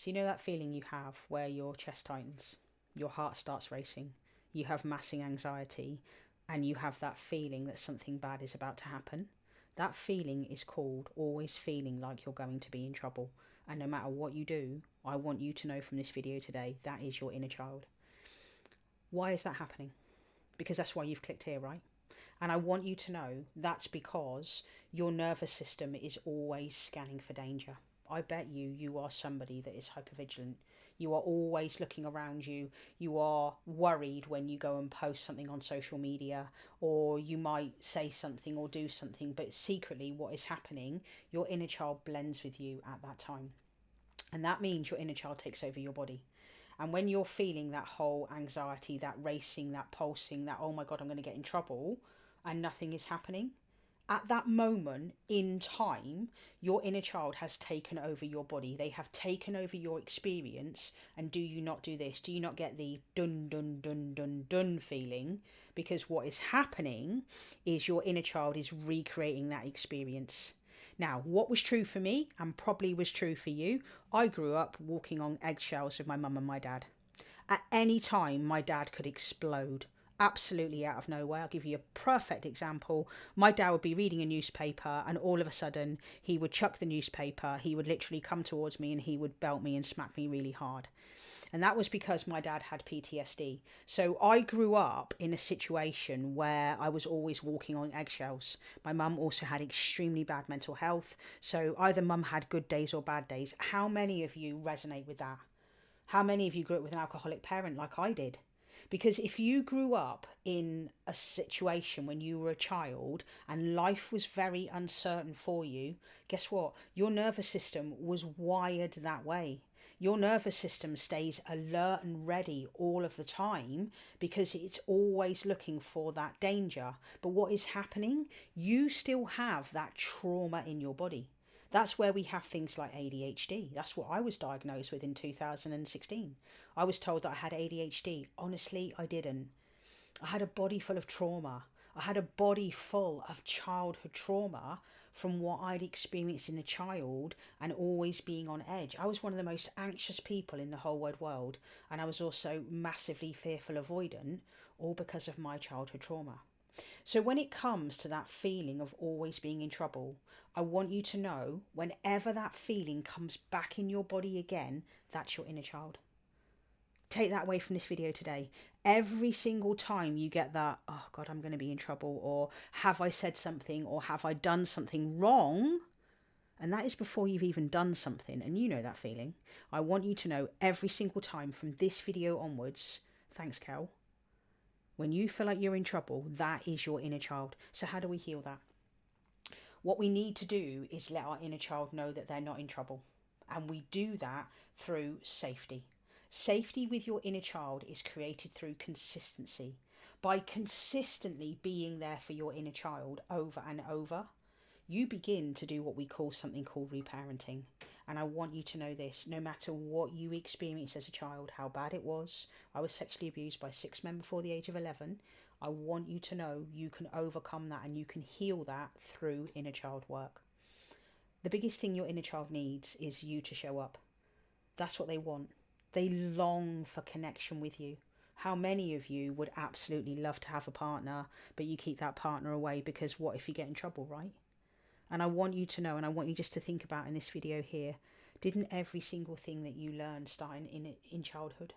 So you know that feeling you have where your chest tightens, your heart starts racing, you have massive anxiety, and you have that feeling that something bad is about to happen? That feeling is called always feeling like you're going to be in trouble. And no matter what you do, I want you to know from this video today, that is your inner child. Why is that happening? Because that's why you've clicked here, right? And I want you to know that's because your nervous system is always scanning for danger. I bet you are somebody that is hypervigilant. You are always looking around you. You are worried when you go and post something on social media, or you might say something or do something, but secretly what is happening, your inner child blends with you at that time. And that means your inner child takes over your body. And when you're feeling that whole anxiety, that racing, that pulsing, that, oh my God, I'm going to get in trouble, and nothing is happening, at that moment in time, your inner child has taken over your body. They have taken over your experience. And do you not do this? Do you not get the dun dun dun dun dun feeling? Because what is happening is your inner child is recreating that experience. Now, what was true for me and probably was true for you, I grew up walking on eggshells with my mum and my dad. At any time, my dad could explode. Absolutely out of nowhere. I'll give you a perfect example. My dad would be reading a newspaper and all of a sudden he would chuck the newspaper. He would literally come towards me and he would belt me and smack me really hard. And that was because my dad had PTSD. So I grew up in a situation where I was always walking on eggshells. My mum also had extremely bad mental health. So either mum had good days or bad days. How many of you resonate with that? How many of you grew up with an alcoholic parent like I did? Because if you grew up in a situation when you were a child and life was very uncertain for you, guess what? Your nervous system was wired that way. Your nervous system stays alert and ready all of the time because it's always looking for that danger. But what is happening? You still have that trauma in your body. That's where we have things like ADHD. That's what I was diagnosed with in 2016. I was told that I had ADHD. Honestly, I didn't. I had a body full of trauma. I had a body full of childhood trauma from what I'd experienced in a child and always being on edge. I was one of the most anxious people in the whole wide world, and I was also massively fearful avoidant, all because of my childhood trauma. So when it comes to that feeling of always being in trouble, I want you to know whenever that feeling comes back in your body again, that's your inner child. Take that away from this video today. Every single time you get that, oh God, I'm going to be in trouble, or have I said something, or have I done something wrong? And that is before you've even done something, and you know that feeling. I want you to know every single time from this video onwards, thanks Kel, when you feel like you're in trouble, that is your inner child. So how do we heal that? What we need to do is let our inner child know that they're not in trouble. And we do that through safety. Safety with your inner child is created through consistency. By consistently being there for your inner child over and over, you begin to do what we call something called reparenting. And I want you to know this, no matter what you experienced as a child, how bad it was, I was sexually abused by 6 men before the age of 11, I want you to know you can overcome that and you can heal that through inner child work. The biggest thing your inner child needs is you to show up. That's what they want. They long for connection with you. How many of you would absolutely love to have a partner, but you keep that partner away because what if you get in trouble, right? And I want you to know, and I want you just to think about in this video here, didn't every single thing that you learned start in childhood?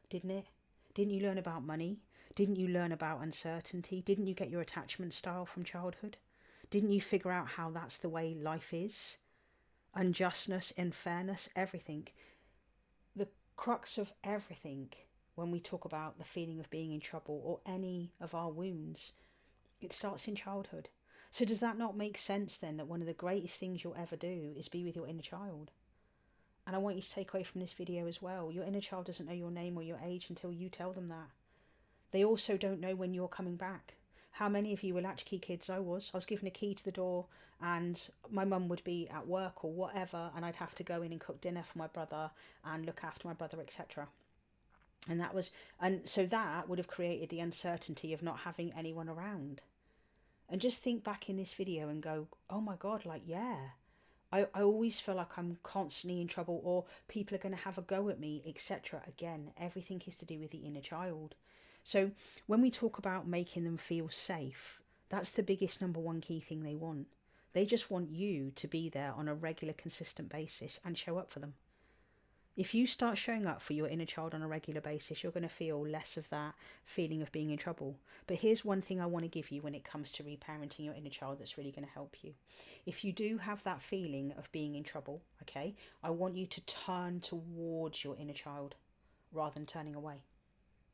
Didn't it? Didn't you learn about money? Didn't you learn about uncertainty? Didn't you get your attachment style from childhood? Didn't you figure out how that's the way life is? Unjustness, unfairness, everything. The crux of everything when we talk about the feeling of being in trouble or any of our wounds, it starts in childhood. So does that not make sense then that one of the greatest things you'll ever do is be with your inner child? And I want you to take away from this video as well, your inner child doesn't know your name or your age until you tell them that. They also don't know when you're coming back. How many of you were latchkey kids? I was given a key to the door and my mum would be at work or whatever and I'd have to go in and cook dinner for my brother and look after my brother, etc. And so that would have created the uncertainty of not having anyone around. And just think back in this video and go, oh my God, like, yeah, I always feel like I'm constantly in trouble, or people are going to have a go at me, etc. Again, everything is to do with the inner child. So when we talk about making them feel safe, that's the biggest number one key thing they want. They just want you to be there on a regular, consistent basis and show up for them. If you start showing up for your inner child on a regular basis, you're going to feel less of that feeling of being in trouble. But here's one thing I want to give you when it comes to reparenting your inner child that's really going to help you. If you do have that feeling of being in trouble, okay, I want you to turn towards your inner child rather than turning away,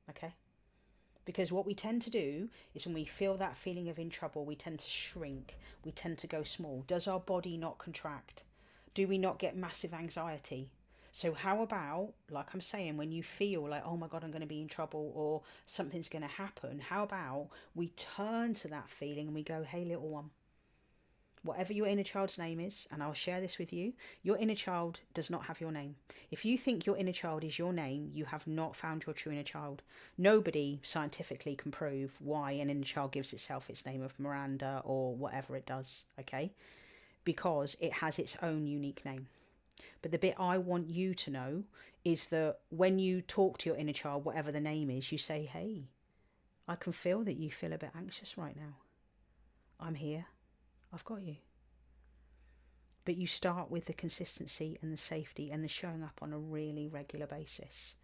okay? Because what we tend to do is when we feel that feeling of in trouble, we tend to shrink, we tend to go small. Does our body not contract? Do we not get massive anxiety? So how about, like I'm saying, when you feel like, oh my God, I'm going to be in trouble or something's going to happen, how about we turn to that feeling and we go, hey, little one, whatever your inner child's name is, and I'll share this with you, your inner child does not have your name. If you think your inner child is your name, you have not found your true inner child. Nobody scientifically can prove why an inner child gives itself its name of Miranda or whatever it does, okay? Because it has its own unique name. But the bit I want you to know is that when you talk to your inner child, whatever the name is, you say, hey, I can feel that you feel a bit anxious right now. I'm here. I've got you. But you start with the consistency and the safety and the showing up on a really regular basis.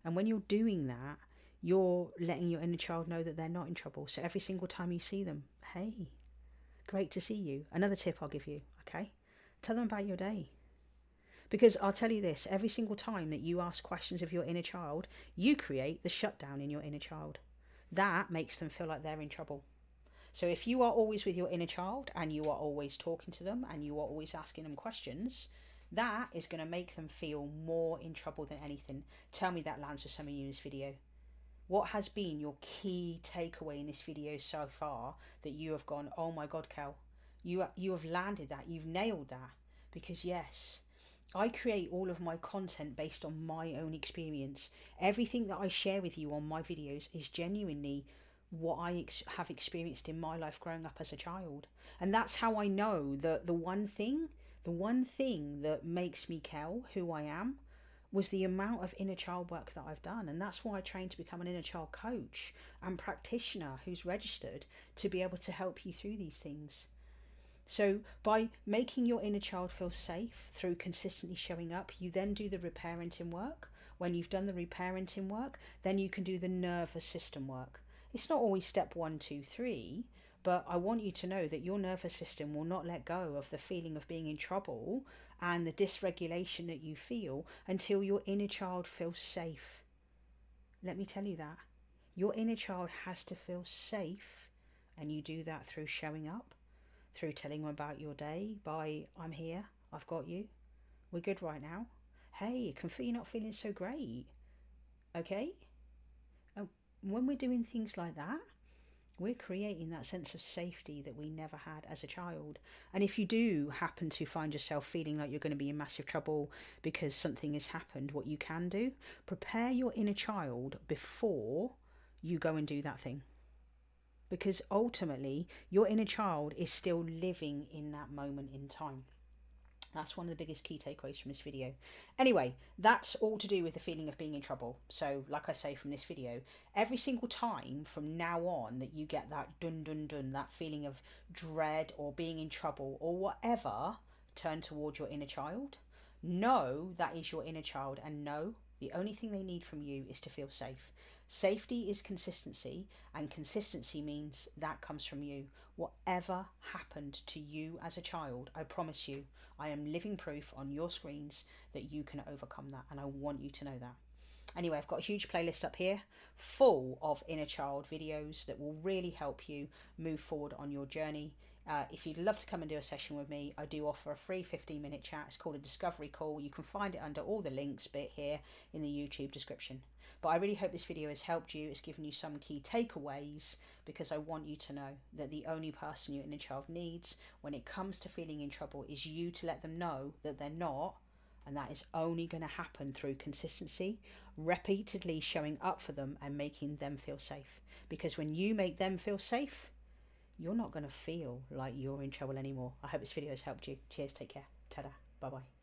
And when you're doing that, you're letting your inner child know that they're not in trouble. So every single time you see them, hey, great to see you. Another tip I'll give you, okay? Tell them about your day. Because I'll tell you this, every single time that you ask questions of your inner child, you create the shutdown in your inner child. That makes them feel like they're in trouble. So if you are always with your inner child and you are always talking to them and you are always asking them questions, that is going to make them feel more in trouble than anything. Tell me that lands with some of you in this video. What has been your key takeaway in this video so far that you have gone, oh my God, Kel, you have landed that, you've nailed that? Because yes, I create all of my content based on my own experience. Everything that I share with you on my videos is genuinely what I have experienced in my life growing up as a child. And that's how I know that the one thing that makes me Kel, who I am, was the amount of inner child work that I've done. And that's why I trained to become an inner child coach and practitioner who's registered to be able to help you through these things. So by making your inner child feel safe through consistently showing up, you then do the reparenting work. When you've done the reparenting work, then you can do the nervous system work. It's not always step 1, 2, 3, but I want you to know that your nervous system will not let go of the feeling of being in trouble and the dysregulation that you feel until your inner child feels safe. Let me tell you that. Your inner child has to feel safe, and you do that through showing up, through telling them about your day by, I'm here, I've got you, we're good right now. Hey, I can feel you're not feeling so great. Okay? And when we're doing things like that, we're creating that sense of safety that we never had as a child. And if you do happen to find yourself feeling like you're going to be in massive trouble because something has happened, what you can do, prepare your inner child before you go and do that thing. Because ultimately, your inner child is still living in that moment in time. That's one of the biggest key takeaways from this video. Anyway, that's all to do with the feeling of being in trouble. So, like I say from this video, every single time from now on that you get that dun dun dun, that feeling of dread or being in trouble or whatever, turn towards your inner child. Know that is your inner child, and know the only thing they need from you is to feel safe. Safety is consistency, and consistency means that comes from you. Whatever happened to you as a child, I promise you, I am living proof on your screens that you can overcome that, and I want you to know that. Anyway, I've got a huge playlist up here full of inner child videos that will really help you move forward on your journey. If you'd love to come and do a session with me, I do offer a free 15-minute chat. It's called a discovery call. You can find it under all the links bit here in the YouTube description. But I really hope this video has helped you. It's given you some key takeaways, because I want you to know that the only person your inner child needs when it comes to feeling in trouble is you to let them know that they're not. And that is only going to happen through consistency, repeatedly showing up for them and making them feel safe. Because when you make them feel safe, you're not going to feel like you're in trouble anymore. I hope this video has helped you. Cheers, take care. Ta-da. Bye-bye.